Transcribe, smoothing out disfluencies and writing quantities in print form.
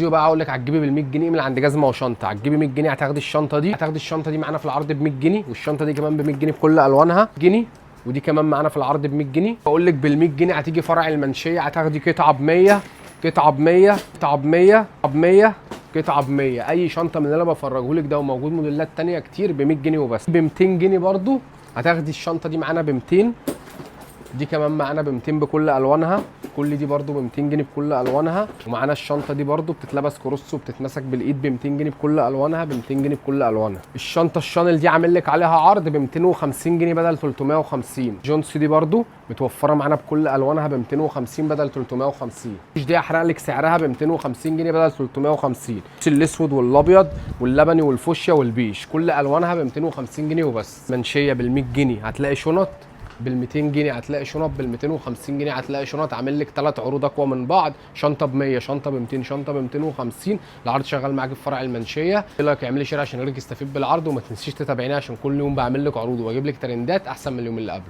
بقى اقول لك هتجيبي بال 100 جنيه من عند جزمه وشنطه. هتجيبي 100 جنيه هتاخدي الشنطه دي معانا في العرض ب 100 جنيه، والشنطه دي كمان ب 100 جنيه بكل الوانها جنيه، ودي كمان معانا في العرض ب 100 جنيه. بقول لك بال 100 جنيه هتيجي فرع المنشيه هتاخدي قطعه ب 100، قطعه ب 100، قطعه ب 100، ب 100، قطعه ب 100. اي شنطه من اللي انا بفرجه لك ده، وموجود موديلات ثانيه كتير ب 100 جنيه وبس. ب 200 جنيه برده هتاخدي الشنطه دي معانا ب 200، دي كمان معانا ب 200 بكل الوانها، كل دي برده ب 200 جنيه بكل الوانها. ومعانا الشنطه دي برده بتتلبس كروس وبتتمسك بالايد ب 200 جنيه بكل الوانها، ب 200 جنيه بكل الوانها. الشنطه الشانل دي عامل لك عليها عرض ب 250 جنيه بدل 350. جونس دي برده متوفره معانا بكل الوانها ب 250 بدل 350. دي احرق لك سعرها ب 250 جنيه بدل 350. الاسود والابيض واللبني والفوشيا والبيش كل الوانها ب 250 جنيه وبس. منشيه بال 100 جنيه هتلاقي شنط، بال 200 جنيه هتلاقي شنط، بال 250 جنيه هتلاقي شنط. عامل لك 3 عروض اقوى من بعض، شنطه ب 100، شنطه ب 200، شنطه ب 250. العرض شغال معاك في فرع المنشيه. ايه رايك اعملي شير عشان غيرك يستفيد بالعرض، وما تنسيش تتابعيني عشان كل يوم بعمل لك عروض واجيب لك ترندات احسن من اليوم اللي قبله.